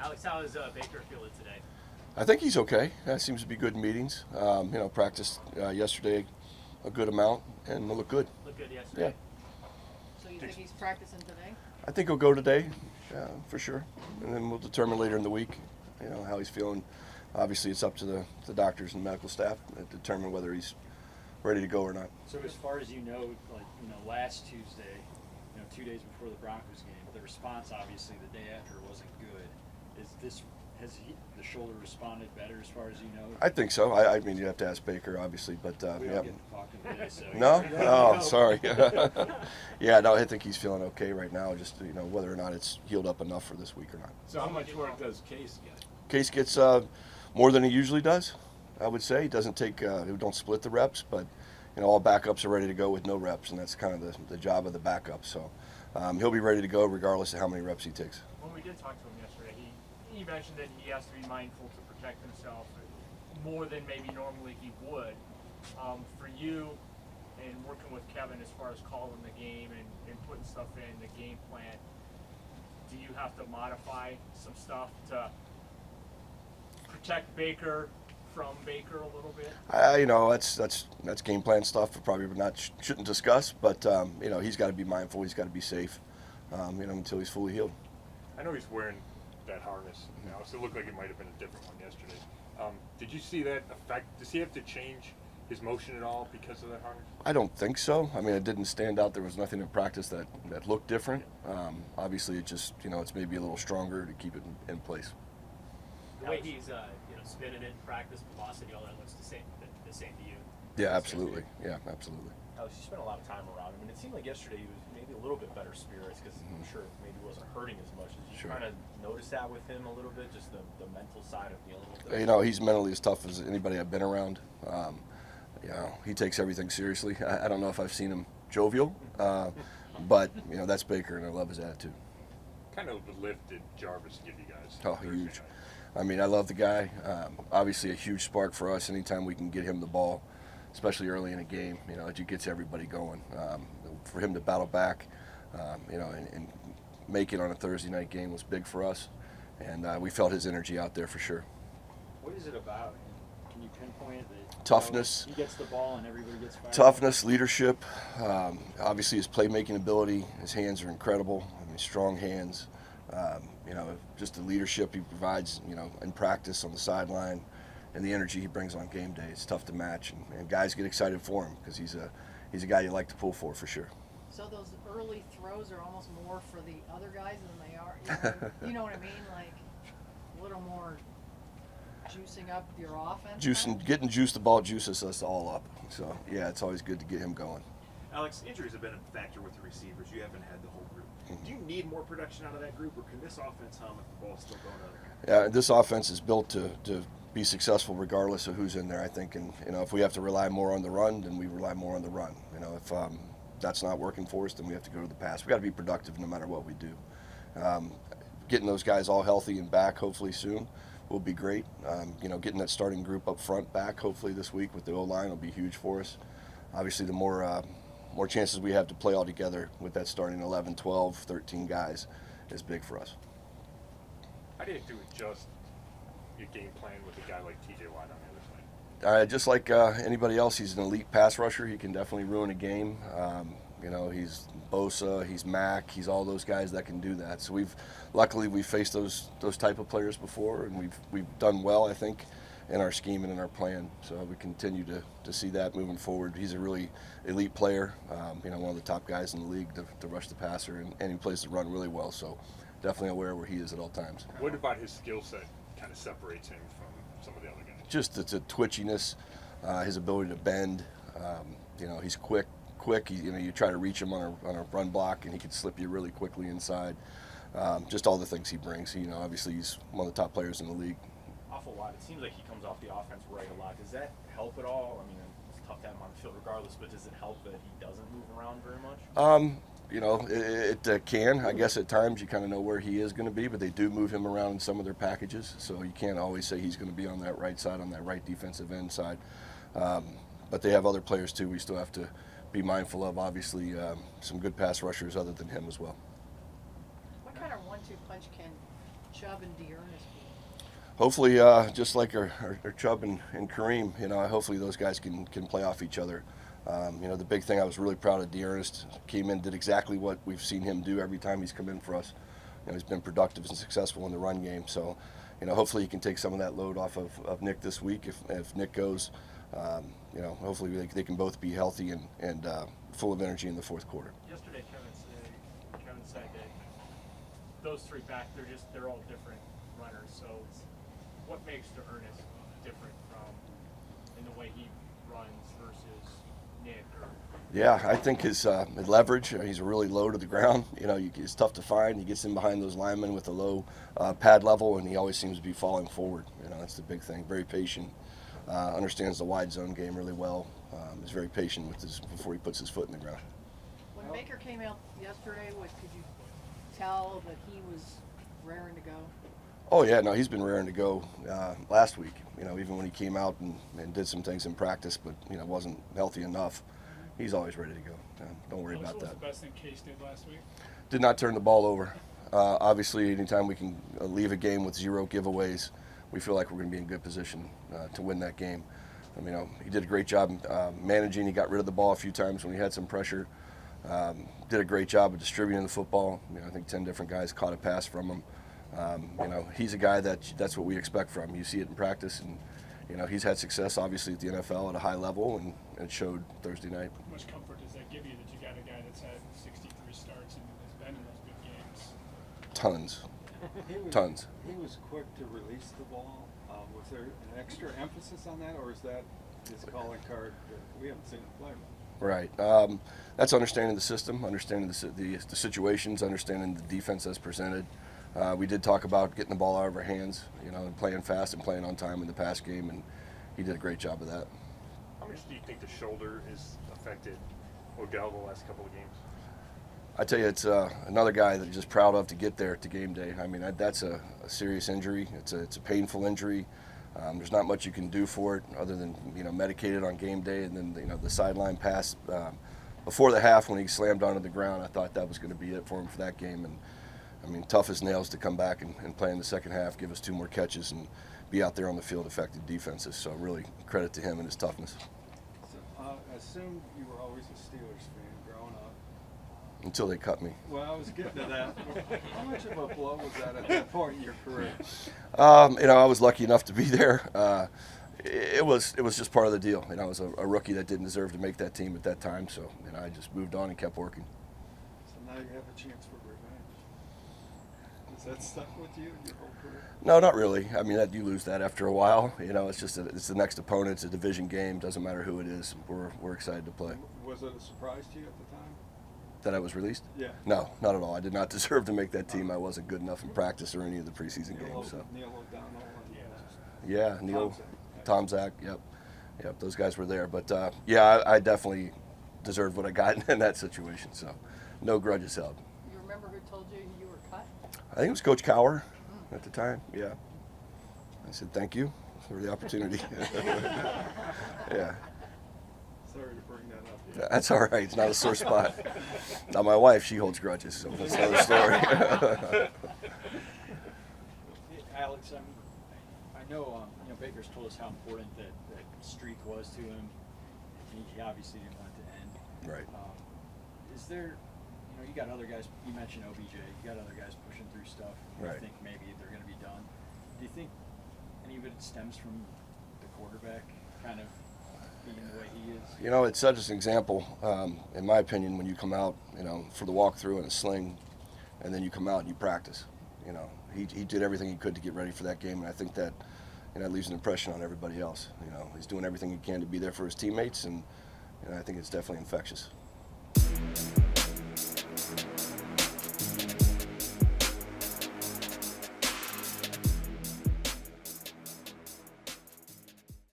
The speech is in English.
Alex, how is Baker feeling today? I think he's okay. Seems to be good meetings. Practiced yesterday a good amount and will look good. Looked good Yeah, yesterday. So you think he's practicing today? I think he'll go today, for sure, and then we'll determine later in the week, how he's feeling. Obviously, it's up to the doctors and medical staff to determine whether he's ready to go or not. So as far as you know, last Tuesday, 2 days before the Broncos game, the response obviously the day after wasn't good. Has the shoulder responded better as far as you know? I think so. I mean, you have to ask Baker, obviously, but We yeah. don't get to talk to him today, so No? No. Oh, sorry. Yeah, no, I think he's feeling okay right now. Just whether or not it's healed up enough for this week or not. So how much work does Case get? Case gets more than he usually does, I would say. He doesn't take, we don't split the reps, but all backups are ready to go with no reps, and that's kind of the job of the backup. So he'll be ready to go regardless of how many reps he takes. When we did talk to him yesterday, he mentioned that he has to be mindful to protect himself more than maybe normally he would. For you and working with Kevin as far as calling the game and putting stuff in the game plan, do you have to modify some stuff to protect Baker from Baker a little bit? That's game plan stuff. We probably shouldn't discuss, but he's got to be mindful. He's got to be safe, until he's fully healed. I know he's wearing that harness now, so it looked like it might have been a different one yesterday. Did you see that effect? Does he have to change his motion at all because of that harness? I don't think so. I mean, it didn't stand out. There was nothing in practice that looked different. Obviously, it just it's maybe a little stronger to keep it in place. The way he's spinning it in practice, velocity, all that looks the same to you. Yeah, absolutely. Yeah, absolutely. Alex, you spent a lot of time around him, and it seemed like yesterday he was maybe a little bit better spirits because I'm sure maybe he wasn't hurting as much. Did you Sure. kind of notice that with him a little bit, just the mental side of dealing with it? He's mentally as tough as anybody I've been around. He takes everything seriously. I don't know if I've seen him jovial, but that's Baker, and I love his attitude. Kind of the lift did Jarvis give you guys? Oh, Thursday huge. night? I mean, I love the guy. Obviously, a huge spark for us anytime we can get him the ball, especially early in a game. It gets everybody going. For him to battle back, and make it on a Thursday night game was big for us, and we felt his energy out there for sure. What is it about? Can you pinpoint it? That, Toughness. He gets the ball and everybody gets fired. Toughness, leadership, obviously his playmaking ability. His hands are incredible. I mean, strong hands. Just the leadership he provides, in practice on the sideline, and the energy he brings on game day. It's tough to match, and guys get excited for him because he's a guy you like to pull for sure. So those early throws are almost more for the other guys than they are. You know what I mean? Like a little more juicing up your offense. Getting the ball juices us all up. So yeah, it's always good to get him going. Alex, injuries have been a factor with the receivers. You haven't had the whole group. Do you need more production out of that group, or can this offense hum if the ball's still going out? Yeah, this offense is built to be successful regardless of who's in there, I think. And if we have to rely more on the run, then we rely more on the run. If that's not working for us, then we have to go to the pass. We got to be productive no matter what we do. Getting those guys all healthy and back, hopefully soon, will be great. Getting that starting group up front back, hopefully this week with the O-line will be huge for us. Obviously, the more chances we have to play all together with that starting 11, 12, 13 guys is big for us. How do you have to adjust your game plan with a guy like TJ Watt on the other side? Just like anybody else, he's an elite pass rusher. He can definitely ruin a game. He's Bosa, he's Mack, he's all those guys that can do that. So luckily we've faced those type of players before, and we've done well, I think, in our scheme and in our plan. So we continue to see that moving forward. He's a really elite player, one of the top guys in the league to rush the passer, and he plays the run really well. So definitely aware where he is at all times. What about his skill set kind of separates him from some of the other guys? Just the twitchiness, his ability to bend. He's quick. You try to reach him on a run block, and he can slip you really quickly inside. Just all the things he brings. Obviously he's one of the top players in the league. Awful lot. It seems like he comes off the offense right a lot. Does that help at all? I mean, it's tough to have him on the field regardless, but does it help that he doesn't move around very much? It can. I guess at times you kind of know where he is going to be, but they do move him around in some of their packages, so you can't always say he's going to be on that right side, on that right defensive end side. But they have other players too we still have to be mindful of. Obviously, some good pass rushers other than him as well. What kind of 1-2 punch can Chubb and Dearness be? Hopefully, just like our Chubb and Kareem, hopefully those guys can play off each other. The big thing, I was really proud of Dearness. Came in, did exactly what we've seen him do every time he's come in for us. He's been productive and successful in the run game. So, hopefully he can take some of that load off of Nick this week. If Nick goes, hopefully they can both be healthy and full of energy in the fourth quarter. Yesterday, Kevin said that those three back, they're all different runners. So, what makes Ernest different from in the way he runs versus Nick? Yeah, I think his leverage. He's really low to the ground. It's tough to find. He gets in behind those linemen with a low pad level, and he always seems to be falling forward. That's the big thing. Very patient. Understands the wide zone game really well. Is very patient before he puts his foot in the ground. When Baker came out yesterday, could you tell that he was raring to go? Oh yeah, no, he's been raring to go last week. Even when he came out and did some things in practice, but wasn't healthy enough. He's always ready to go. Don't worry about that. What was the best thing Case did last week? Did not turn the ball over. Obviously, anytime we can leave a game with 0 giveaways, we feel like we're going to be in good position to win that game. He did a great job managing. He got rid of the ball a few times when he had some pressure. Did a great job of distributing the football. I think 10 different guys caught a pass from him. He's a guy that's what we expect from him. You see it in practice, and he's had success obviously at the NFL at a high level, and it showed Thursday night. How much comfort does that give you that you got a guy that's had 63 starts and has been in those big games? Tons. He Tons. He was quick to release the ball. Was there an extra emphasis on that, or is that his calling card? We haven't seen him play much. Right. That's understanding the system, understanding the situations, understanding the defense as presented. We did talk about getting the ball out of our hands, and playing fast and playing on time in the pass game, and he did a great job of that. How much do you think the shoulder has affected Odell the last couple of games? I tell you, it's another guy that I'm just proud of to get there to game day. That's a serious injury. It's a painful injury. There's not much you can do for it other than medicate it on game day, and then the sideline pass before the half when he slammed onto the ground. I thought that was going to be it for him for that game, and tough as nails to come back and play in the second half, give us 2 more catches, and be out there on the field affecting defenses. So really credit to him and his toughness. So, I assume you were always a Steelers fan growing up. Until they cut me. Well, I was getting to that. How much of a blow was that at that point in your career? I was lucky enough to be there. It was just part of the deal. I was a rookie that didn't deserve to make that team at that time, so I just moved on and kept working. So now you have a chance for revenge. Has that stuck with you your whole career? No, not really. You lose that after a while. It's just it's the next opponent. It's a division game. Doesn't matter who it is. We're excited to play. Was it a surprise to you at the time? That I was released? Yeah. No, not at all. I did not deserve to make that team. I wasn't good enough in practice or any of the preseason games. So. Neil O'Donnell. Yeah, Neil, Tom Zach. Yep. Those guys were there. But I definitely deserved what I got in that situation. So, no grudges held. You remember who told you you were cut? I think it was Coach Cower at the time. Yeah. I said thank you for the opportunity. Yeah. Sorry to bring that up. That's all right. It's not a sore spot. Now my wife, she holds grudges, so that's another story. Alex, I know Baker's told us how important that streak was to him. He obviously didn't want it to end. Right. Is there, you got other guys, you mentioned OBJ, you got other guys pushing through stuff. You Right. think maybe they're going to be done. Do you think any of it stems from the quarterback kind of being the way he is? It's such an example, in my opinion, when you come out, for the walkthrough in a sling, and then you come out and you practice. He did everything he could to get ready for that game, and I think that leaves an impression on everybody else. He's doing everything he can to be there for his teammates, and I think it's definitely infectious.